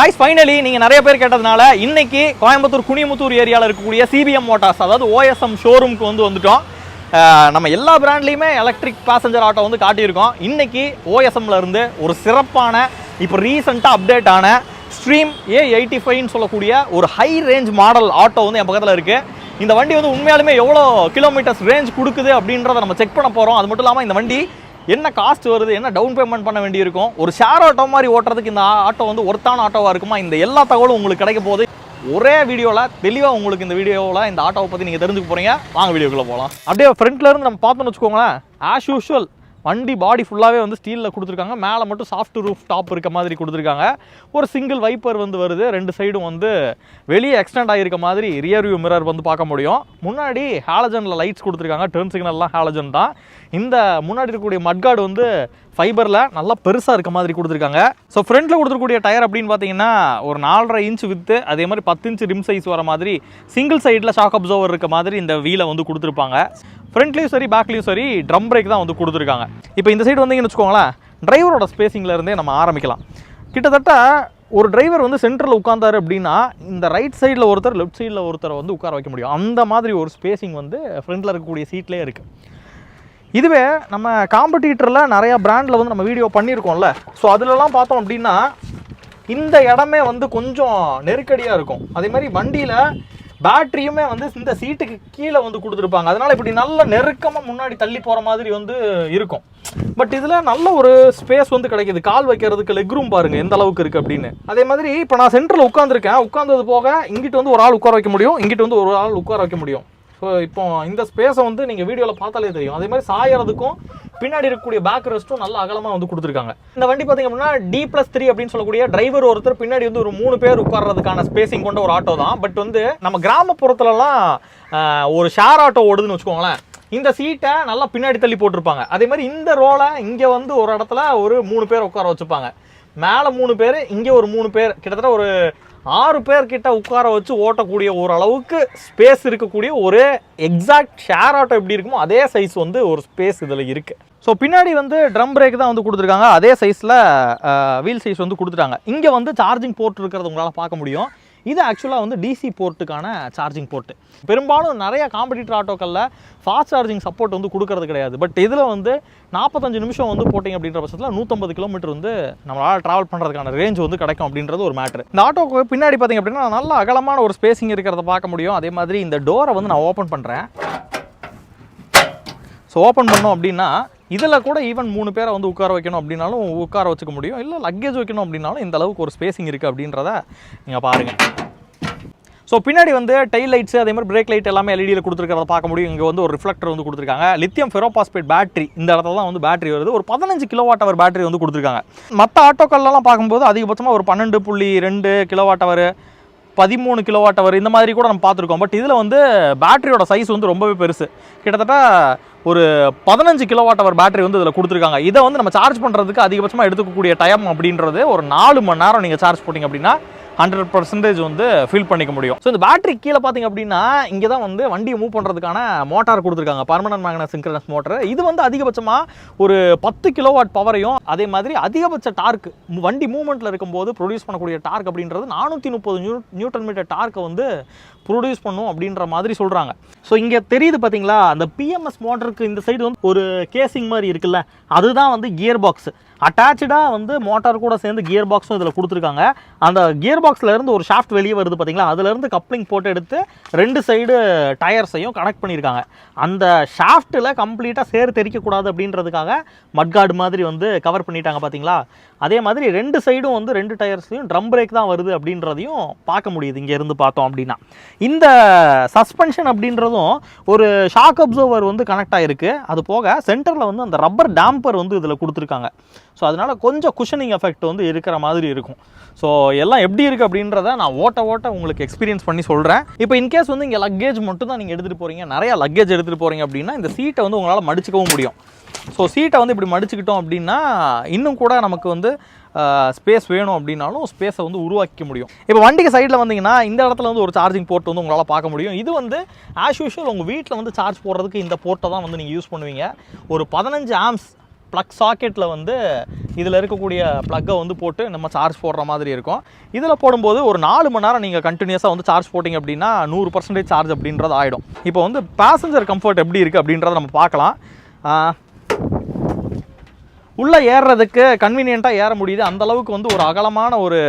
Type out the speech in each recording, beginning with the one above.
Guys finally நீங்க நிறைய பேர் கேட்டதனால இன்னைக்கு கோயம்புத்தூர் குனிமுத்தூர் ஏரியால இருக்கக்கூடிய சிபிஎம் மோட்டார்ஸ் அதாவது ஓஎஸ்எம் ஷோரூம்க்கு வந்துட்டோம். நம்ம எல்லா பிராண்ட்லயுமே எலக்ட்ரிக் பேசஞ்சர் ஆட்டோ வந்து காட்டியிருக்கோம். இன்னைக்கு ஓஎஸ்எம்ல இருந்து ஒரு சிறப்பான இப்போ ரீசெண்டாக அப்டேட் ஆன ஸ்ட்ரீம் A85ன்னு சொல்லக்கூடிய ஒரு ஹை ரேஞ்ச் மாடல் ஆட்டோ வந்து என் பக்கத்தில் இருக்கு. இந்த வண்டி வந்து உண்மையாலுமே எவ்வளோ கிலோமீட்டர்ஸ் ரேஞ்ச் கொடுக்குது அப்படின்றத நம்ம செக் பண்ண போகிறோம். அது மட்டும் இல்லாமல் இந்த வண்டி என்ன காஸ்ட் வருது, என்ன டவுன் பேமெண்ட் பண்ண வேண்டியிருக்கும், ஒரு ஷேர் ஆட்டோ மாதிரி ஓட்டுறதுக்கு இந்த ஆட்டோ வந்து ஒர்த்தான ஆட்டோவாக இருக்குமா, இந்த எல்லா தகவலும் உங்களுக்கு கிடைக்க போகுது. ஒரே வீடியோவில் தெளிவாக உங்களுக்கு இந்த வீடியோவில் இந்த ஆட்டோவை பற்றி நீங்கள் தெரிஞ்சுக்க போகிறீங்க. வாங்க வீடியோக்குள்ளே போகலாம். அப்படியே ஃப்ரண்ட்லேருந்து நம்ம பார்த்தோன்னு வச்சுக்கோங்களேன், ஆஸ் யூஷுவல் வண்டி பாடி ஃபுல்லாகவே வந்து ஸ்டீலில் கொடுத்துருக்காங்க. மேலே மட்டும் சாஃப்ட் ரூஃப் டாப் இருக்க மாதிரி கொடுத்துருக்காங்க. ஒரு சிங்கிள் வைப்பர் வந்து வருது. ரெண்டு சைடும் வந்து வெளியே எக்ஸ்டெண்ட் ஆகியிருக்க மாதிரி ரியர் வியூ மிரர் வந்து பார்க்க முடியும். முன்னாடி ஹாலஜனில் லைட்ஸ் கொடுத்துருக்காங்க. டர்ன் சிக்னல்லாம் ஹாலஜன் தான். இந்த முன்னாடி இருக்கக்கூடிய மட்கார்டு வந்து ஃபைபரில் நல்லா பெருசாக இருக்க மாதிரி கொடுத்துருக்காங்க. ஸோ ஃப்ரண்ட்டில் கொடுத்துருக்கூடிய டயர் அப்படின்னு பார்த்தீங்கன்னா ஒரு 4.5 இன்ச் வித்து, அதே மாதிரி 10 இன்ச் ரிம் சைஸ் வர மாதிரி சிங்கிள் சைடில் ஷாக் அப்சர்வர் இருக்க மாதிரி இந்த வீலை வந்து கொடுத்துருப்பாங்க. ஃப்ரண்ட்லேயும் சரி பேக்லேயும் சரி ட்ரம் பிரேக் தான் வந்து கொடுத்துருக்காங்க. இப்போ இந்த சைடு வந்தீங்கன்னு வச்சுக்கோங்களேன், டிரைவரோட ஸ்பேசிங்கில் இருந்தே நம்ம ஆரம்பிக்கலாம். கிட்டத்தட்ட ஒரு டிரைவர் வந்து சென்டரில் உட்காந்தாரு அப்படின்னா இந்த ரைட் சைடில் ஒருத்தர் லெஃப்ட் சைடில் ஒருத்தரை வந்து உட்கார வைக்க முடியும். அந்த மாதிரி ஒரு ஸ்பேசிங் வந்து ஃப்ரண்ட்டில் இருக்கக்கூடிய சீட்லேயே இருக்குது. இதுவே நம்ம காம்படிட்டரில் நிறையா பிராண்டில் வந்து நம்ம வீடியோ பண்ணியிருக்கோம்ல, ஸோ அதிலலாம் பார்த்தோம் அப்படின்னா இந்த இடமே வந்து கொஞ்சம் நெருக்கடியாக இருக்கும். அதே மாதிரி வண்டியில் பேட்டரியுமே வந்து இந்த சீட்டுக்கு கீழே வந்து கொடுத்துருப்பாங்க. அதனால் இப்படி நல்ல நெருக்கமாக முன்னாடி தள்ளி போகிற மாதிரி வந்து இருக்கும். பட் இதில் நல்ல ஒரு ஸ்பேஸ் வந்து கிடைக்கிது. கால் வைக்கிறதுக்கு லெக் ரூம் பாருங்கள் எந்த அளவுக்கு இருக்குது அப்படின்னு. அதே மாதிரி இப்போ நான் சென்டரில் உட்காந்துருக்கேன். உட்காந்தது போக இங்கிட்டு வந்து ஒரு ஆள் உட்கார வைக்க முடியும், இங்கிட்டு வந்து ஒரு ஆள் உட்கார வைக்க முடியும். ஸோ இப்போ இந்த ஸ்பேஸை வந்து நீங்கள் வீடியோவில் பார்த்தாலே தெரியும். அதே மாதிரி சாயறதுக்கும் பின்னாடி இருக்கக்கூடிய பேக் ரெஸ்ட்டும் நல்ல அகலமாக வந்து கொடுத்துருக்காங்க. இந்த வண்டி பார்த்தீங்க அப்படின்னா D+3 அப்படின்னு சொல்லக்கூடிய டிரைவர் ஒருத்தர், பின்னாடி வந்து ஒரு 3 பேர் உட்கார்றதுக்கான ஸ்பேசிங் கொண்ட ஒரு ஆட்டோ தான். பட் வந்து நம்ம கிராமப்புறத்துலலாம் ஒரு ஷேர் ஆட்டோ ஓடுதுன்னு வச்சுக்கோங்களேன், இந்த சீட்டை நல்லா பின்னாடி தள்ளி போட்டிருப்பாங்க. அதே மாதிரி இந்த ரோலை இங்கே வந்து ஒரு இடத்துல ஒரு 3 பேர் உட்கார வச்சுப்பாங்க. மேலே 3 பேர், இங்கே ஒரு 3 பேர், கிட்டத்தட்ட ஒரு 6 பேர்கிட்ட உட்கார வச்சு ஓட்டக்கூடிய ஒரு அளவுக்கு ஸ்பேஸ் இருக்கக்கூடிய ஒரு எக்ஸாக்ட் ஷேர் ஆட்டோ எப்படி இருக்குமோ அதே சைஸ் வந்து ஒரு ஸ்பேஸ் இதில் இருக்குது. ஸோ பின்னாடி வந்து ட்ரம் பிரேக் தான் வந்து கொடுத்துருக்காங்க. அதே சைஸில் வீல் சைஸ் வந்து கொடுத்துட்டாங்க. இங்கே வந்து சார்ஜிங் போர்ட் இருக்கிறது உங்களால் பார்க்க முடியும். இது ஆக்சுவலாக வந்து டிசி போர்ட்டுக்கான சார்ஜிங் போர்ட்டு. பெரும்பாலும் நிறைய காம்படிட்டர் ஆட்டோக்களில் ஃபாஸ்ட் சார்ஜிங் சப்போர்ட் வந்து கொடுக்கறது கிடையாது. பட் இதில் வந்து 45 நிமிஷம் வந்து போட்டிங்க அப்படின்ற பட்சத்தில் 150 கிலோமீட்டர் வந்து நம்மளால் ட்ராவல் பண்ணுறதுக்கான ரேஞ்ச் வந்து கிடைக்கும் அப்படின்றது ஒரு மேட்ரு. இந்த ஆட்டோக்கு பின்னாடி பார்த்திங்க அப்படின்னா நல்ல அகலமான ஒரு ஸ்பேசிங் இருக்கிறத பார்க்க முடியும். அதே மாதிரி இந்த டோரை வந்து நான் ஓப்பன் பண்ணுறேன். ஸோ ஓப்பன் பண்ணோம் அப்படின்னா இதில் கூட ஈவன் 3 பேரை வந்து உட்கார வைக்கணும் அப்படின்னாலும் உட்கார வச்சுக்க முடியும். இல்லை லக்கேஜ் வைக்கணும் அப்படின்னாலும் இந்த அளவுக்கு ஒரு ஸ்பேசிங் இருக்குது அப்படின்றத நீங்கள் பாருங்கள். ஸோ பின்னாடி வந்து டெயில் லைட்ஸு, அதே மாதிரி பிரேக் லைட் எல்லாமே எல்இடியில் கொடுத்துருக்கிறத பார்க்க முடியும். இங்கே வந்து ஒரு ரிஃப்ளெக்டர் வந்து கொடுத்துருக்காங்க. லித்தியம் ஃபெரோபாஸ்பேட் பேட்டரி இந்த இடத்துல தான் வந்து பேட்டரி வருது. ஒரு 15 kWh பேட்டரி வந்து கொடுத்துருக்காங்க. மற்ற ஆட்டோக்கள்லாம் பார்க்கும்போது அதிகபட்சமாக ஒரு 12.2 kWh 13 kWh இந்த மாதிரி கூட நம்ம பார்த்துருக்கோம். பட் இதில் வந்து பேட்டரியோட சைஸ் வந்து ரொம்பவே பெருசு. கிட்டத்தட்ட ஒரு 15 kWh பேட்டரி வந்து இதில் கொடுத்துருக்காங்க. இதை வந்து நம்ம சார்ஜ் பண்ணுறதுக்கு அதிகபட்சமாக எடுத்துக்கக்கூடிய டைம் அப்படின்றது ஒரு 4 மணி நேரம் நீங்கள் சார்ஜ் போட்டிங்க அப்படின்னா 100% வந்து ஃபில் பண்ணிக்க முடியும். ஸோ இந்த பேட்டரி கீழே பார்த்தீங்க அப்படின்னா இங்கே தான் வந்து வண்டியை மூவ் பண்ணுறதுக்கான மோட்டார் கொடுத்துருக்காங்க, பர்மனன்ட் மேக்னட் சிங்க்ரனஸ் மோட்டர். இது வந்து அதிகபட்சமாக ஒரு 10 kW பவரையும், அதே மாதிரி அதிகபட்ச டார்க் வண்டி மூவ்மெண்ட்டில் இருக்கும்போது ப்ரொடியூஸ் பண்ணக்கூடிய டார்க் அப்படின்றது 430 நியூட்டன் மீட்டர் டார்க்கை வந்து ப்ரொடியூஸ் பண்ணும் அப்படின்ற மாதிரி சொல்கிறாங்க. ஸோ இங்கே தெரியுது பார்த்தீங்களா, அந்த பிஎம்எஸ் மோட்டருக்கு இந்த சைடு வந்து ஒரு கேசிங் மாதிரி இருக்குல்ல, அதுதான் வந்து கியர் பாக்ஸ். அட்டாச்சாக வந்து மோட்டார் கூட சேர்ந்து கியர் பாக்ஸும் இதில் கொடுத்துருக்காங்க. அந்த கியர் பாக்ஸில் இருந்து ஒரு ஷாஃப்ட் வெளியே வருது பார்த்தீங்களா, அதுலேருந்து கப்ளிங் போட்டு எடுத்து 2 சைடு டயர்ஸையும் கனெக்ட் பண்ணியிருக்காங்க. அந்த ஷாஃப்ட்டில் கம்ப்ளீட்டாக சேர் தெரிக்கக்கூடாது அப்படின்றதுக்காக மட்கார்டு மாதிரி வந்து கவர் பண்ணிட்டாங்க பார்த்தீங்களா. அதே மாதிரி 2 சைடும் வந்து 2 டயர்ஸ்லையும் ட்ரம் பிரேக் தான் வருது அப்படின்றதையும் பார்க்க முடியுது இங்கேருந்து பார்த்தோம் அப்படின்னா. இந்த சஸ்பென்ஷன் அப்படின்றதும் ஒரு ஷாக் அப்சர்வர் வந்து கனெக்ட் ஆகிருக்கு. அது போக சென்டரில் வந்து அந்த ரப்பர் டேம்பர் வந்து இதில் கொடுத்துருக்காங்க. ஸோ அதனால் கொஞ்சம் குஷனிங் எஃபெக்ட் வந்து இருக்கிற மாதிரி இருக்கும். ஸோ எல்லாம் எப்படி இருக்குது அப்படின்றத நான் ஓட்ட உங்களுக்கு எக்ஸ்பீரியன்ஸ் பண்ணி சொல்கிறேன். இப்போ இன்கேஸ் வந்து இங்கே லக்கேஜ் மட்டும் தான் நீங்கள் எடுத்துகிட்டு போகிறீங்க, நிறையா லக்கேஜ் எடுத்துகிட்டு போகிறீங்க அப்படின்னா இந்த சீட்டை வந்து உங்களால் மடிச்சிக்கவும் முடியும். ஸோ சீட்டை வந்து இப்படி மடிச்சுக்கிட்டோம் அப்படின்னா இன்னும் கூட நமக்கு வந்து ஸ்பேஸ் வேணும் அப்படின்னாலும் ஸ்பேஸை வந்து உருவாக்க முடியும். இப்போ வண்டிக்கு சைடில் வந்தீங்கன்னா இந்த இடத்துல வந்து ஒரு சார்ஜிங் போர்ட் வந்து உங்களால் பார்க்க முடியும். இது வந்து ஆஸ் யூஷுவல் உங்கள் வீட்டில் வந்து சார்ஜ் போடுறதுக்கு இந்த போர்ட்டை தான் வந்து நீங்கள் யூஸ் பண்ணுவீங்க. ஒரு 15 ஆம்ஸ் ப்ளக் சாக்கெட்டில் வந்து இதில் இருக்கக்கூடிய ப்ளக்கை வந்து போட்டு நம்ம சார்ஜ் போடுற மாதிரி இருக்கும். இதில் போடும்போது ஒரு 4 மணி நேரம் நீங்கள் கண்டினியூஸாக வந்து சார்ஜ் போட்டிங்க அப்படின்னா 100% சார்ஜ் அப்படின்றது ஆகிடும். இப்போ வந்து பேசஞ்சர் கம்ஃபர்ட் எப்படி இருக்குது அப்படின்றத நம்ம பார்க்கலாம். உள்ளே ஏறுறதுக்கு கன்வீனியண்ட்டாக ஏற முடியுது. அந்தளவுக்கு வந்து ஒரு அகலமான ஒரு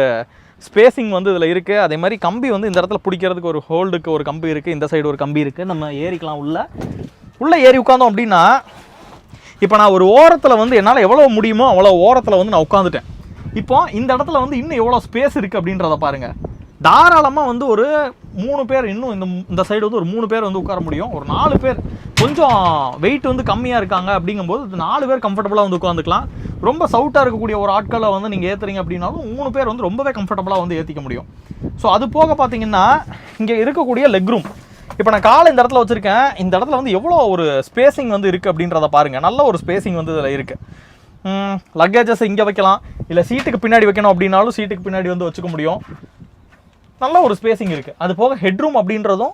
ஸ்பேசிங் வந்து இதில் இருக்குது. அதே மாதிரி கம்பி வந்து இந்த இடத்துல பிடிக்கிறதுக்கு ஒரு ஹோல்டுக்கு ஒரு கம்பி இருக்குது, இந்த சைடு ஒரு கம்பி இருக்குது. நம்ம ஏறிக்கலாம். உள்ளே ஏறி உட்காந்தோம் அப்படின்னா இப்போ நான் ஒரு ஓரத்தில் வந்து என்னால் எவ்வளோ முடியுமோ அவ்வளோ ஓரத்தில் வந்து நான் உட்காந்துட்டேன். இப்போ இந்த இடத்துல வந்து இன்னும் எவ்வளோ ஸ்பேஸ் இருக்குது அப்படின்றத பாருங்கள். தாராளமாக வந்து ஒரு 3 பேர், இன்னும் இந்த சைடு வந்து ஒரு 3 பேர் வந்து உட்கார முடியும். ஒரு 4 பேர் கொஞ்சம் வெயிட் வந்து கம்மியாக இருக்காங்க அப்படிங்கும்போது 4 பேர் கம்ஃபர்டபுளாக வந்து உட்காந்துக்கலாம். ரொம்ப சவுட்டாக இருக்கக்கூடிய ஒரு ஆட்களை வந்து நீங்கள் ஏற்றுறீங்க அப்படின்னாலும் 3 பேர் வந்து ரொம்பவே கம்ஃபர்டபுளாக வந்து ஏற்றிக்க முடியும். ஸோ அது போக பார்த்தீங்கன்னா இங்கே இருக்கக்கூடிய லெக் ரூம், இப்போ நான் காலை இந்த இடத்துல வச்சுருக்கேன். இந்த இடத்துல வந்து எவ்வளோ ஒரு ஸ்பேசிங் வந்து இருக்குது அப்படின்றத பாருங்கள். நல்ல ஒரு ஸ்பேசிங் வந்து இதில் இருக்குது. லக்கேஜஸ் இங்கே வைக்கலாம், இல்லை சீட்டுக்கு பின்னாடி வைக்கணும் அப்படின்னாலும் சீட்டுக்கு பின்னாடி வந்து வச்சுக்க முடியும். நல்ல ஒரு ஸ்பேசிங் இருக்குது. அது போக ஹெட்ரூம் அப்படின்றதும்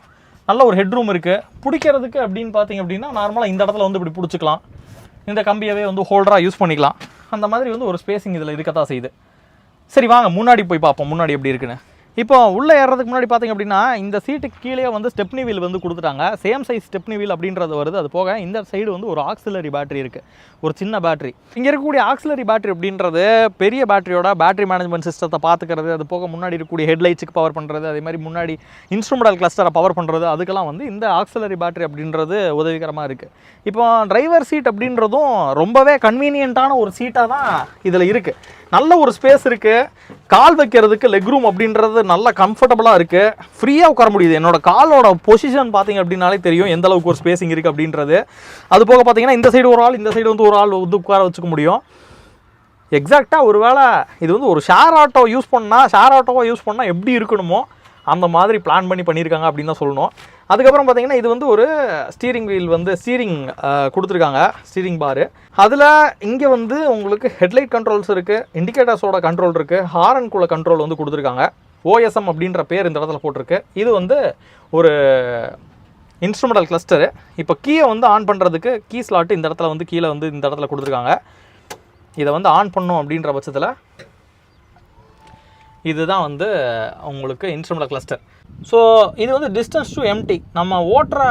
நல்ல ஒரு ஹெட்ரூம் இருக்குது. பிடிக்கிறதுக்கு அப்படின்னு பார்த்தீங்க அப்படின்னா நார்மலாக இந்த இடத்துல வந்து இப்படி பிடிச்சிக்கலாம். இந்த கம்பியவே வந்து ஹோல்டராக யூஸ் பண்ணிக்கலாம். அந்த மாதிரி வந்து ஒரு ஸ்பேசிங் இதில் இருக்கத்தான் செய்யுது. சரி வாங்க முன்னாடி போய் பார்ப்போம் முன்னாடி எப்படி இருக்குன்னு. இப்போ உள்ளே ஏறதுக்கு முன்னாடி பார்த்தீங்க அப்படின்னா இந்த சீட்டுக்கு கீழே வந்து ஸ்டெப்னி வீல் வந்து கொடுத்துட்டாங்க. சேம் சைஸ் ஸ்டெப்னி வீல் அப்படின்றது வருது. அது போக இந்த சைடு வந்து ஒரு ஆக்சிலரி பேட்டரி இருக்குது, ஒரு சின்ன பேட்டரி. இங்கே இருக்கக்கூடிய ஆக்சிலரி பேட்டரி அப்படின்றது பெரிய பேட்டரியோட பேட்டரி மேனேஜ்மெண்ட் சிஸ்டத்தை பார்த்துக்கிறது, அது போக முன்னாடி இருக்கக்கூடிய ஹெட்லைட்ஸுக்கு பவர் பண்ணுறது, அதே மாதிரி முன்னாடி இன்ஸ்ட்ருமெண்டல் கிளஸ்டரை பவர் பண்ணுறது, அதுக்கெல்லாம் வந்து இந்த ஆக்சிலரி பேட்டரி அப்படின்றது உதவிகரமாக இருக்குது. இப்போ டிரைவர் சீட் அப்படின்றதும் ரொம்பவே கன்வீனியண்ட்டான ஒரு சீட்டாக தான் இதில் இருக்குது. நல்ல ஒரு ஸ்பேஸ் இருக்குது. கால் வைக்கிறதுக்கு லெக் ரூம் அப்படின்றது நல்ல கம்ஃபர்டபுளாக இருக்குது. ஃப்ரீயாக உட்கார முடியுது. என்னோட காலோட பொசிஷன் பார்த்தீங்க அப்படின்னாலே தெரியும் எந்த அளவுக்கு ஒரு ஸ்பேசிங் இருக்குது அப்படின்றது. அது போக பார்த்தீங்கன்னா இந்த சைடு ஒரு ஆள், இந்த சைடு வந்து ஒரு ஆள் வந்து உட்கார வச்சுக்க முடியும். எக்ஸாக்டாக ஒரு வேளை இது வந்து ஒரு ஷேர் ஆட்டோவை யூஸ் பண்ணால் எப்படி இருக்கணுமோ அந்த மாதிரி பிளான் பண்ணியிருக்காங்க அப்படின்னு தான் சொல்லணும். அதுக்கப்புறம் பார்த்தீங்கன்னா இது வந்து ஒரு ஸ்டீரிங் வீல் வந்து ஸ்டீரிங் கொடுத்துருக்காங்க, ஸ்டீரிங் பாரு. அதில் இங்கே வந்து உங்களுக்கு ஹெட்லைட் கண்ட்ரோல்ஸ் இருக்குது, இண்டிகேட்டர்ஸோட கண்ட்ரோல் இருக்குது, ஹாரனுக்குள்ள கண்ட்ரோல் வந்து கொடுத்துருக்காங்க. OSM அப்படின்ற பேர் இந்த இடத்துல போட்டிருக்கு. இது வந்து ஒரு இன்ஸ்ட்ருமெண்டல் கிளஸ்டரு. இப்போ கீயை வந்து ஆன் பண்ணுறதுக்கு கீ ஸ்லாட்டு இந்த இடத்துல வந்து கீழே வந்து இந்த இடத்துல கொடுத்துருக்காங்க. இதை வந்து ஆன் பண்ணோம் அப்படின்ற பட்சத்தில் இதுதான் வந்து உங்களுக்கு இன்ஸ்ட்ருமெண்டல் கிளஸ்டர். ஸோ இது வந்து டிஸ்டன்ஸ் டு எம்டி, நம்ம ஓட்டுற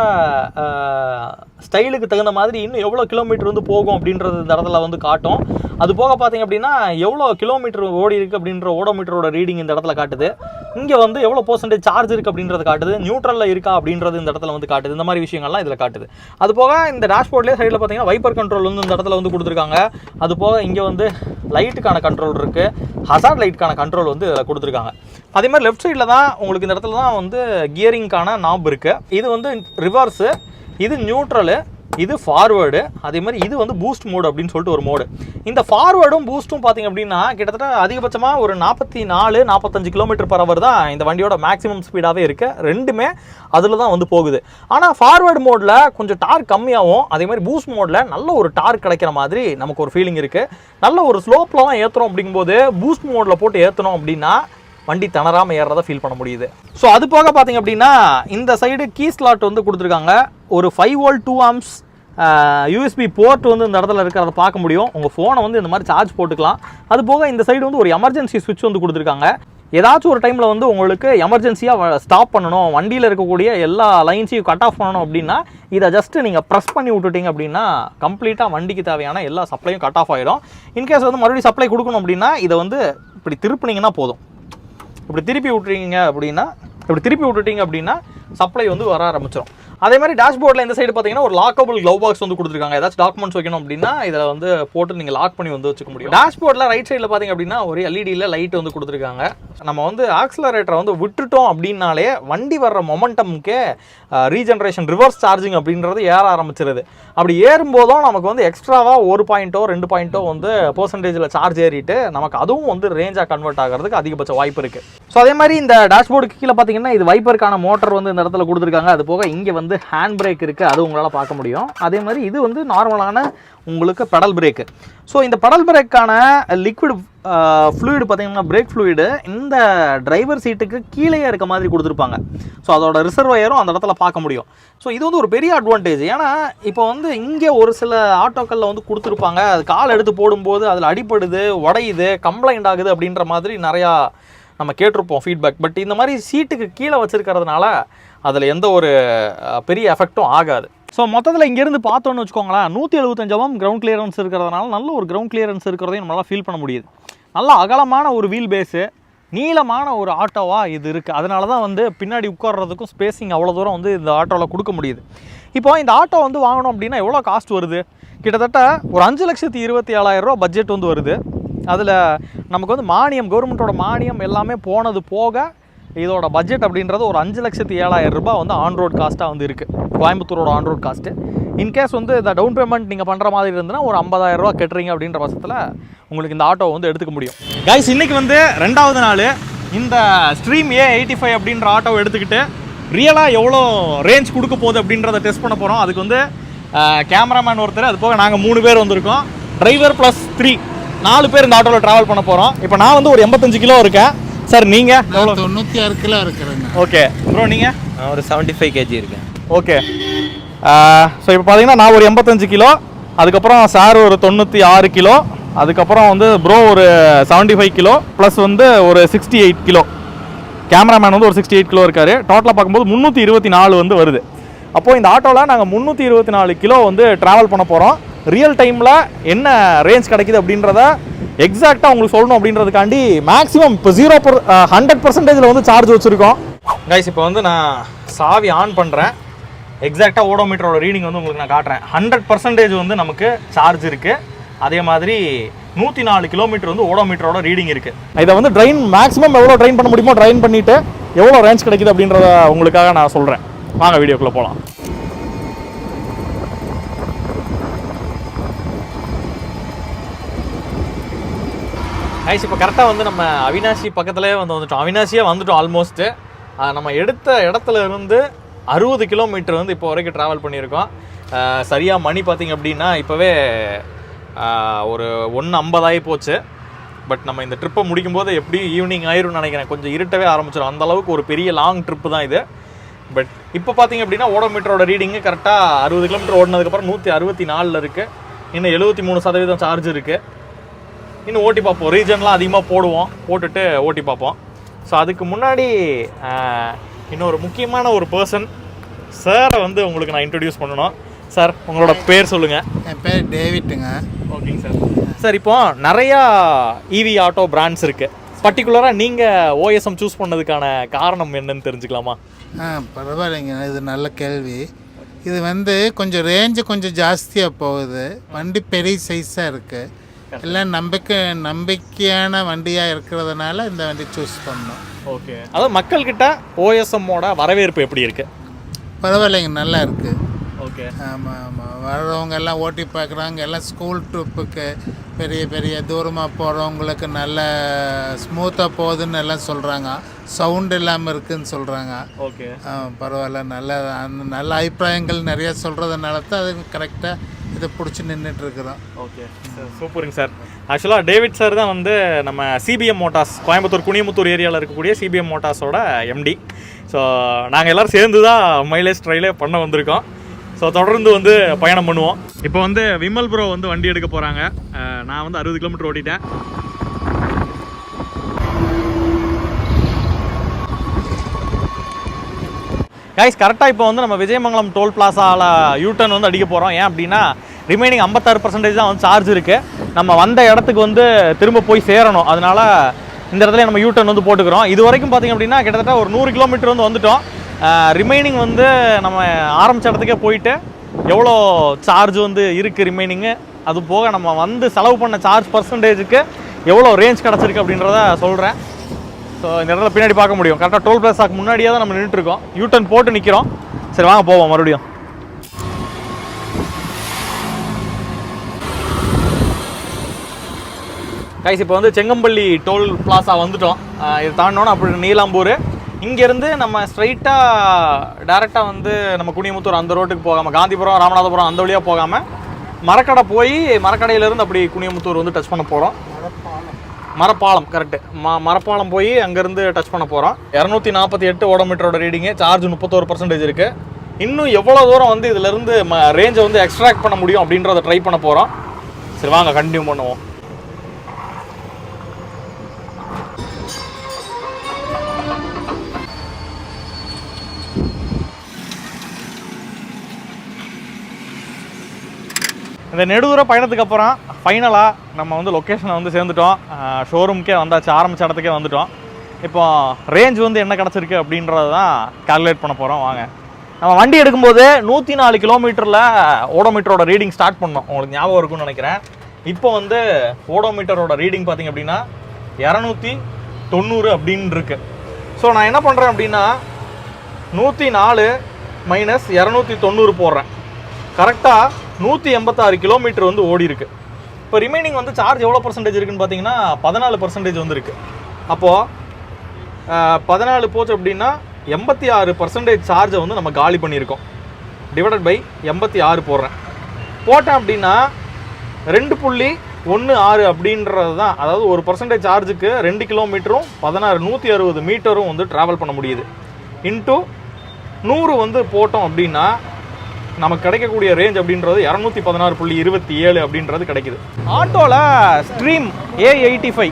ஸ்டைலுக்கு தகுந்த மாதிரி இன்னும் எவ்வளோ கிலோமீட்டர் வந்து போகும் அப்படின்றது இந்த இடத்துல வந்து காட்டும். அது போக பார்த்தீங்க அப்படின்னா எவ்வளோ கிலோமீட்டர் ஓடி இருக்குது அப்படின்ற ஓடோமீட்டரோட ரீடிங் இந்த இடத்துல காட்டுது. இங்கே வந்து எவ்வளோ % சார்ஜ் இருக்குது அப்படின்றது காட்டுது. நியூட்ரலில் இருக்கா அப்படின்றது இந்த இடத்துல வந்து காட்டுது. இந்த மாதிரி விஷயங்கள்லாம் இதில் காட்டுது. அது போக இந்த டேஷ்போர்ட்லேயே சைடில் பார்த்தீங்கன்னா வைப்பர் கண்ட்ரோல் வந்து இந்த இடத்துல வந்து கொடுத்துருக்காங்க. அது போக இங்கே வந்து லைட்டுக்கான கண்ட்ரோல் இருக்குது, ஹசார்ட் லைட்டுக்கான கண்ட்ரோல் வந்து இதில் கொடுத்துருக்காங்க. அதே மாதிரி லெஃப்ட் சைடில் தான் உங்களுக்கு இந்த இடத்துல தான் வந்து கியரிங்கான நாப் இருக்குது. இது வந்து ரிவர்ஸு, இது நியூட்ரலு, இது ஃபார்வேர்டு, அதே மாதிரி இது வந்து பூஸ்ட் மோடு அப்படின்னு சொல்லிட்டு ஒரு மோடு. இந்த ஃபார்வேர்டும் பூஸ்ட்டும் பார்த்திங்க அப்படின்னா கிட்டத்தட்ட அதிகபட்சமாக ஒரு 44-45 km/h தான் இந்த வண்டியோட மேக்ஸிமம் ஸ்பீடாகவே இருக்குது. ரெண்டுமே அதில் தான் வந்து போகுது. ஆனால் ஃபார்வேர்டு மோடில் கொஞ்சம் டார்க் கம்மியாகவும், அதே மாதிரி பூஸ்ட் மோடில் நல்ல ஒரு டார்க் கிடைக்கிற மாதிரி நமக்கு ஒரு ஃபீலிங் இருக்குது. நல்ல ஒரு ஸ்லோப்பில் தான் ஏற்றுறோம் அப்படிங்கும்போது பூஸ்ட் மோடில் போட்டு ஏற்றணும் அப்படின்னா வண்டி தணராமல் ஏறதை ஃபீல் பண்ண முடியுது. ஸோ அது போக பார்த்தீங்க அப்படின்னா இந்த சைடு கீ ஸ்லாட் வந்து கொடுத்துருக்காங்க. ஒரு 5V 2 amps USB போர்ட் வந்து இந்த இடத்துல இருக்கிறத பார்க்க முடியும். உங்கள் ஃபோனை வந்து இந்த மாதிரி சார்ஜ் போட்டுக்கலாம். அது போக இந்த சைடு வந்து ஒரு எமர்ஜென்சி சுவிட்ச் வந்து கொடுத்துருக்காங்க. ஏதாச்சும் ஒரு டைமில் வந்து உங்களுக்கு எமர்ஜென்சியாக ஸ்டாப் பண்ணணும், வண்டியில் இருக்கக்கூடிய எல்லா லைன்ஸையும் கட் ஆஃப் பண்ணணும் அப்படின்னா இதை ஜஸ்ட்டு நீங்கள் ப்ரெஸ் பண்ணி விட்டுட்டீங்க அப்படின்னா கம்ப்ளீட்டாக வண்டிக்கு தேவையான எல்லா சப்ளையும் கட் ஆஃப் ஆகிடும். இன்கேஸ் வந்து மறுபடியும் சப்ளை கொடுக்கணும் அப்படின்னா இதை வந்து இப்படி திருப்பினீங்கன்னா போதும். இப்படி திருப்பி விட்டுட்டீங்க அப்படின்னா சப்ளை வந்து வர ஆரம்பிச்சிடும். அதே மாதிரி டேஷ்போர்டில் இந்த சைடு பார்த்தீங்கன்னா ஒரு லாக்கபிள் க்ளவ் பாக்ஸ் வந்து கொடுத்துருக்காங்க. ஏதாச்சும் டாக்குமெண்ட்ஸ் வைக்கணும் அப்படின்னா இதில் வந்து போட்டு நீங்கள் லாக் பண்ணி வந்து வச்சுக்க முடியும். டேஷ்போர்டில் ரைட் சைடில் பார்த்தீங்க அப்படின்னா ஒரு எல்இடியில் லைட் வந்து கொடுத்துருக்காங்க. நம்ம வந்து ஆக்சிலரேட்டரை வந்து விட்டுட்டோம் அப்படின்னாலே வண்டி வர்ற மொமெண்டமுக்கே ரீஜென்ரேஷன் ரிவர்ஸ் சார்ஜிங் அப்படின்றது ஏற ஆரம்பிச்சிருது. அப்படி ஏறும்போதும் நமக்கு வந்து எக்ஸ்ட்ராவாக 1 பாயிண்ட்டோ 2 பாயிண்ட்டோ வந்து % சார்ஜ் ஏறிட்டு நமக்கு அதுவும் வந்து ரேஞ்சாக கன்வெர்ட் ஆகிறதுக்கு அதிகபட்ச வாய்ப்பு இருக்குது. ஸோ அதே மாதிரி இந்த டேஷ்போர்டுக்கு கீழே பார்த்தீங்கன்னா இது வைப்பருக்கான மோட்டர் வந்து இந்த இடத்துல கொடுத்துருக்காங்க. அது போக இங்கே வந்து ஹேண்ட் பிரேக் இருக்குது, அது உங்களால் பார்க்க முடியும். அதே மாதிரி இது வந்து நார்மலான உங்களுக்கு பெடல் பிரேக்கு. ஸோ இந்த பெடல் பிரேக்கான லிக்விட் ஃப்ளூயிடு பார்த்தீங்கன்னா பிரேக் ஃப்ளூயிடு இந்த டிரைவர் சீட்டுக்கு கீழே இருக்க மாதிரி கொடுத்துருப்பாங்க. ஸோ அதோட ரிசர்வாயரும் அந்த இடத்துல பார்க்க முடியும். ஸோ இது வந்து ஒரு பெரிய அட்வான்டேஜ். ஏன்னா இப்போ வந்து இங்கே ஒரு சில ஆட்டோக்களில் வந்து கொடுத்துருப்பாங்க, அது கால் எடுத்து போடும்போது அதில் அடிப்படுது, உடையுது, கம்ப்ளைண்ட் ஆகுது அப்படின்ற மாதிரி நிறையா நம்ம கேட்டிருப்போம் ஃபீட்பேக். பட் இந்த மாதிரி சீட்டுக்கு கீழே வச்சுருக்கிறதுனால அதில் எந்த ஒரு பெரிய எஃபெக்டும் ஆகாது. ஸோ மொத்தத்தில் இங்கேருந்து பார்த்தோன்னு வச்சுக்கோங்களேன், 175 கிரவுண்ட் கிளியரன்ஸ் இருக்கிறதுனால நல்ல ஒரு கிரவுண்ட் கிளியரன்ஸ் இருக்கிறதையும் நம்மளால் ஃபீல் பண்ண முடியுது. நல்ல அகலமான ஒரு வீல் பேஸு, நீளமான ஒரு ஆட்டோவாக இது இருக்குது. அதனால தான் வந்து பின்னாடி உட்கார்றதுக்கும் ஸ்பேஸிங் அவ்வளோ தூரம் வந்து இந்த ஆட்டோவில் கொடுக்க முடியுது. இப்போ இந்த ஆட்டோ வந்து வாங்கணும் அப்படின்னா எவ்வளோ காஸ்ட் வருது? கிட்டத்தட்ட ஒரு 5,27,000 ரூபா பட்ஜெட் வந்து வருது. அதில் நமக்கு வந்து மானியம், கவர்மெண்ட்டோட மானியம் எல்லாமே போனது போக இதோட பட்ஜெட் அப்படின்றது ஒரு 5,07,000 ரூபாய் வந்து ஆன் ரோட் காஸ்ட்டாக வந்து இருக்குது, கோயம்புத்தூரோட ஆன் ரோட் காஸ்ட்டு. இன்கேஸ் வந்து இந்த டவுன் பேமெண்ட் நீங்கள் பண்ணுற மாதிரி இருந்ததுன்னா ஒரு 50,000 ரூபா கட்டுறீங்க அப்படின்ற பட்சத்தில் உங்களுக்கு இந்த ஆட்டோ வந்து எடுத்துக்க முடியும். கைஸ், இன்றைக்கி வந்து 2வது நாள் இந்த ஸ்ட்ரீம் A85 அப்படின்ற ஆட்டோவை எடுத்துக்கிட்டு ரியலாக எவ்வளோ ரேஞ்ச் கொடுக்க போகுது அப்படின்றத டெஸ்ட் பண்ண போகிறோம். அதுக்கு வந்து கேமராமேன் ஒருத்தர், அது போக நாங்கள் 3 பேர் வந்திருக்கோம். டிரைவர் ப்ளஸ் 3 4 பேர் இந்த ஆட்டோவில் ட்ராவல் பண்ண போகிறோம். இப்போ நான் வந்து ஒரு 85 கிலோ இருக்கேன். சார் நீங்கள் எவ்வளோ? 96 கிலோ இருக்கிறேங்க. ஓகே ப்ரோ, நீங்கள்? நான் ஒரு 75 kg இருக்கேன். ஓகே. ஸோ இப்போ பார்த்தீங்கன்னா நான் ஒரு 85 கிலோ, அதுக்கப்புறம் சார் ஒரு 96 கிலோ, அதுக்கப்புறம் வந்து ப்ரோ ஒரு 75 கிலோ ப்ளஸ் வந்து ஒரு 68 கிலோ. கேமராமேன் வந்து ஒரு 68 கிலோ இருக்கார். டோட்டலாக பார்க்கும்போது 324 வந்து வருது. அப்போது இந்த ஆட்டோவில் நாங்கள் 324 கிலோ வந்து ட்ராவல் பண்ண போகிறோம். ரியல் டைமில் என்ன ரேஞ்ச் கிடைக்குது அப்படின்றத எக்ஸாக்டாக உங்களுக்கு சொல்லணும் அப்படின்றதுக்காண்டி மேக்ஸிமம் இப்போ 100% வந்து சார்ஜ் வச்சுருக்கோம். கைஸ், இப்போ வந்து நான் சாவி ஆன் பண்ணுறேன். எக்ஸாக்டாக ஓடோமீட்டரோட ரீடிங் வந்து உங்களுக்கு நான் காட்டுறேன். 100% வந்து நமக்கு சார்ஜ் இருக்குது. அதே மாதிரி 104 கிலோமீட்டர் வந்து ஓடோமீட்டரோட ரீடிங் இருக்குது. இதை வந்து ட்ரைன் மேக்ஸிமம் எவ்வளோ ட்ரைன் பண்ண முடியுமோ ட்ரைன் பண்ணிவிட்டு எவ்வளோ ரேஞ்ச் கிடைக்குது அப்படின்றத உங்களுக்காக நான் சொல்கிறேன். வாங்க வீடியோக்குள்ளே போகலாம். கைஸ், இப்போ கரெக்டாக வந்து நம்ம அவினாசி பக்கத்துலேயே வந்துட்டோம். அவினாசியே வந்துட்டோம் ஆல்மோஸ்ட்டு. நம்ம எடுத்த இடத்துல இருந்து 60 கிலோமீட்டர் வந்து இப்போ வரைக்கும் ட்ராவல் பண்ணியிருக்கோம். சரியாக மணி பார்த்திங்க அப்படின்னா இப்போவே ஒரு 1:50 ஆகி போச்சு. பட் நம்ம இந்த ட்ரிப்பை முடிக்கும்போது எப்படி ஈவினிங் ஆயிரும்னு நினைக்கிறேன். கொஞ்சம் இருட்டவே ஆரம்பிச்சிடும். அந்தளவுக்கு ஒரு பெரிய லாங் ட்ரிப்பு தான் இது. பட் இப்போ பார்த்திங்க அப்படின்னா ஓடோமீட்டரோட ரீடிங்கு கரெக்டாக 60 கிலோமீட்டர் ஓடினதுக்கப்புறம் 164 இருக்குது. இன்னும் 73% சார்ஜ் இருக்குது. இன்னும் ஓட்டி பார்ப்போம். ரீஜன்லாம் அதிகமாக போட்டுட்டு ஓட்டி பார்ப்போம். ஸோ அதுக்கு முன்னாடி இன்னொரு முக்கியமான ஒரு பர்சன் சாரை வந்து உங்களுக்கு நான் இன்ட்ரடியூஸ் பண்ணணும். சார், உங்களோட பேர் சொல்லுங்கள். என் பேர் டேவிட்டுங்க. ஓகேங்க சார். சார், இப்போ நிறையா இவி ஆட்டோ பிராண்ட்ஸ் இருக்குது. பர்டிகுலராக நீங்கள் ஓஎஸ்எம் சூஸ் பண்ணதுக்கான காரணம் என்னன்னு தெரிஞ்சுக்கலாமா? பரவாயில்லைங்க, இது நல்ல கேள்வி. இது வந்து கொஞ்சம் ரேஞ்சு கொஞ்சம் ஜாஸ்தியாக போகுது. வண்டி பெரிய சைஸாக இருக்குது. எல்லாம் நம்பிக்கையான வண்டியாக இருக்கிறதுனால இந்த வண்டி சூஸ் பண்ணோம். ஓகே. அதாவது மக்கள்கிட்ட ஓஎஸ்எம்மோட வரவேற்பு எப்படி இருக்குது? பரவாயில்லைங்க, நல்லா இருக்குது. ஓகே. ஆமாம், வர்றவங்க எல்லாம் ஓட்டி பார்க்குறாங்க. எல்லாம் ஸ்கூல் ட்ரிப்புக்கு பெரிய தூரமாக போகிறவங்களுக்கு நல்ல ஸ்மூத்தாக போகுதுன்னு எல்லாம் சொல்கிறாங்க. சவுண்ட் இல்லாமல் இருக்குதுன்னு சொல்கிறாங்க. ஓகே. பரவாயில்ல, நல்ல அபிப்பிராயங்கள் நிறையா சொல்கிறதுனால தான் அது கரெக்டாக இதை பிடிச்சி நின்றுட்டுருக்குறோம். ஓகே சார், சூப்பருங்க சார். ஆக்சுவலாக டேவிட் சார் தான் வந்து நம்ம சிபிஎம் மோட்டார்ஸ், கோயம்புத்தூர் குனியமுத்தூர் ஏரியாவில் இருக்கக்கூடிய சிபிஎம் மோட்டார்ஸோட எம்டி. ஸோ நாங்கள் எல்லோரும் சேர்ந்து தான் மைலேஜ் ட்ரைலே பண்ண வந்திருக்கோம். ஸோ தொடர்ந்து வந்து பயணம் பண்ணுவோம். இப்போ வந்து விமல் ப்ரோ வந்து வண்டி எடுக்க போகிறாங்க. நான் வந்து 60 கிலோமீட்டர் ஓட்டிட்டேன். கைஸ், கரெக்டாக இப்போ வந்து நம்ம விஜயமங்கலம் டோல் பிளாசாவில் யூட்டர்ன் வந்து அடிக்க போகிறோம். ஏன் அப்படின்னா ரிமைனிங் 56% தான் வந்து சார்ஜ் இருக்குது. நம்ம வந்த இடத்துக்கு வந்து திரும்ப போய் சேரணும். அதனால் இந்த இடத்துல நம்ம யூட்டர்ன் வந்து போட்டுக்கிறோம். இது வரைக்கும் பார்த்திங்க அப்படின்னா கிட்டத்தட்ட ஒரு 100 கிலோமீட்டர் வந்து வந்துட்டோம். ரிமைனிங் வந்து நம்ம ஆரம்பித்த இடத்துக்கே போயிட்டு எவ்வளோ சார்ஜ் வந்து இருக்குது ரிமைனிங்கு, அது போக நம்ம வந்து செலவு பண்ண சார்ஜ் பர்சன்டேஜுக்கு எவ்வளோ ரேஞ்ச் கிடச்சிருக்கு அப்படின்றத சொல்கிறேன். ஸோ இந்த இடத்துல பின்னாடி பார்க்க முடியும். கரெக்டாக டோல் பிளாசாக்கு முன்னாடியே தான் நம்ம நின்றுட்டுருக்கோம். யூட்டர்ன் போட்டு நிற்கிறோம். சரி, வாங்க போவோம் மறுபடியும். கைஸ் இப்போ வந்து செங்கம்பள்ளி டோல் பிளாசா வந்துட்டோம். இது தாண்டினோன்னா அப்படி நீலாம்பூர். இங்கேருந்து நம்ம ஸ்ட்ரைட்டாக டேரெக்டாக வந்து நம்ம குனியமுத்தூர் அந்த ரோட்டுக்கு போகாமல் காந்திபுரம் ராமநாதபுரம் அந்த வழியாக போகாமல் மரக்கடை போய் மரக்கடையிலேருந்து அப்படி குனியமுத்தூர் வந்து டச் பண்ண போகிறோம். மரப்பாலம் கரெக்டு. மரப்பாலம் போய் அங்கேருந்து டச் பண்ண போகிறோம். 248 ஓடோமீட்டரோட ரீடிங்கு, சார்ஜ் 31% இருக்குது. இன்னும் எவ்வளோ தூரம் வந்து இதிலேருந்து ரேஞ்சை வந்து எக்ஸ்ட்ராக்ட் பண்ண முடியும் அப்படின்றத ட்ரை பண்ண போகிறோம். சரி வாங்க கண்டினியூ பண்ணுவோம். இந்த நெடுதூர பயணத்துக்கு அப்புறம் ஃபைனலாக நம்ம வந்து லொக்கேஷனை வந்து சேர்ந்துட்டோம். ஷோரூம்க்கே வந்தாச்சு, ஆரம்பித்த இடத்துக்கே வந்துட்டோம். இப்போ ரேஞ்ச் வந்து என்ன கிடச்சிருக்கு அப்படின்றத தான் கால்குலேட் பண்ண போகிறோம். வாங்க. நம்ம வண்டி எடுக்கும்போது 104 கிலோமீட்டரில் ஓடோமீட்டரோட ரீடிங் ஸ்டார்ட் பண்ணோம். உங்களுக்கு ஞாபகம் இருக்குன்னு நினைக்கிறேன். இப்போ வந்து ஓடோமீட்டரோட ரீடிங் பார்த்திங்க அப்படின்னா 290 அப்படின்னு இருக்குது. ஸோ நான் என்ன பண்ணுறேன் அப்படின்னா 104 மைனஸ் 290 போடுறேன். கரெக்டாக 186 கிலோமீட்டர் வந்து ஓடி இருக்கு. இப்போ ரிமைனிங் வந்து சார்ஜ் எவ்வளோ பர்சன்டேஜ் இருக்குன்னு பார்த்தீங்கன்னா 14% வந்துருக்கு. அப்போது 14 போச்சு அப்படின்னா 86% சார்ஜை வந்து நம்ம காலி பண்ணியிருக்கோம். டிவைடட் பை 86 போடுறேன். போட்டேன் அப்படின்னா 2.16 அப்படின்றது தான். அதாவது 1% சார்ஜுக்கு 2 கிலோமீட்டரும் 160 மீட்டரும் வந்து ட்ராவல் பண்ண முடியுது. இன்ட்டு 100 வந்து போட்டோம் அப்படின்னா நமக்கு கிடைக்கக்கூடிய ரேஞ்ச் அப்படின்றது 216.27 அப்படின்றது கிடைக்குது. ஆட்டோவில் ஸ்ட்ரீம் A85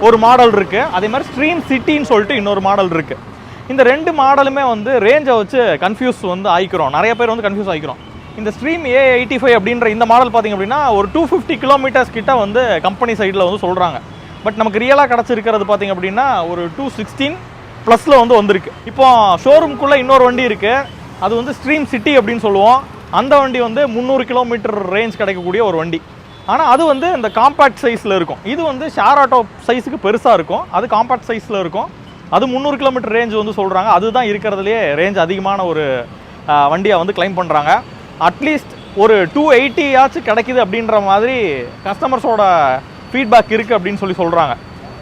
ஒரு மாடல் இருக்குது. அதே மாதிரி ஸ்ட்ரீம் சிட்டின்னு சொல்லிட்டு இன்னொரு மாடல் இருக்குது. இந்த ரெண்டு மாடலுமே வந்து ரேஞ்சை வச்சு கன்ஃபியூஸ் வந்து ஆகிக்கிறோம். நிறைய பேர் வந்து கன்ஃபியூஸ் ஆகிக்கிறோம். இந்த ஸ்ட்ரீம் A85 அப்படின்ற இந்த மாடல் பார்த்திங்க அப்படின்னா ஒரு 250 கிலோமீட்டர்ஸ் கிட்ட வந்து கம்பெனி சைடில் வந்து சொல்கிறாங்க. பட் நமக்கு ரியலாக கிடச்சிருக்கிறது பார்த்திங்க அப்படின்னா ஒரு 216 ப்ளஸில் வந்து வந்திருக்கு. இப்போ ஷோரூம்குள்ளே இன்னொரு வண்டி இருக்குது. அது வந்து ஸ்ட்ரீம் சிட்டி அப்படின்னு சொல்லுவோம். அந்த வண்டி வந்து 300 கிலோமீட்டர் ரேஞ்ச் கிடைக்கக்கூடிய ஒரு வண்டி. ஆனால் அது வந்து இந்த காம்பேக்ட் சைஸில் இருக்கும். இது வந்து ஷேர் ஆட்டோ சைஸுக்கு பெருசாக இருக்கும். அது காம்பேக்ட் சைஸில் இருக்கும். அது 300 கிலோமீட்டர் ரேஞ்ச் வந்து சொல்கிறாங்க. அதுதான் இருக்கிறதுலே ரேஞ்ச் அதிகமான ஒரு வண்டியை வந்து கிளைம் பண்ணுறாங்க. அட்லீஸ்ட் ஒரு 280 ஆச்சும் கிடைக்குது அப்படின்ற மாதிரி கஸ்டமர்ஸோட ஃபீட்பேக் இருக்குது அப்படின்னு சொல்கிறாங்க.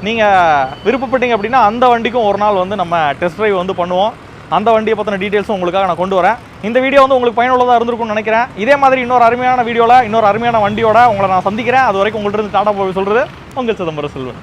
நீங்கள் விருப்பப்பட்டீங்க அப்படின்னா அந்த வண்டிக்கும் ஒரு நாள் வந்து நம்ம டெஸ்ட் ட்ரைவ் வந்து பண்ணுவோம். அந்த வண்டியை பற்றின டீட்டெயில்ஸும் உங்களுக்காக நான் கொண்டு வரேன். இந்த வீடியோ வந்து உங்களுக்கு பயனுள்ளதாக இருந்திருக்கும்னு நினைக்கிறேன். இதே மாதிரி இன்னொரு அருமையான வீடியோவில் இன்னொரு அருமையான வண்டியோட உங்களை நான் சந்திக்கிறேன். அது வரைக்கும் உங்கள்கிட்ட இருந்து டாடா போய் சொல்கிறது உங்கள் சிதம்பரம் செல்வன்.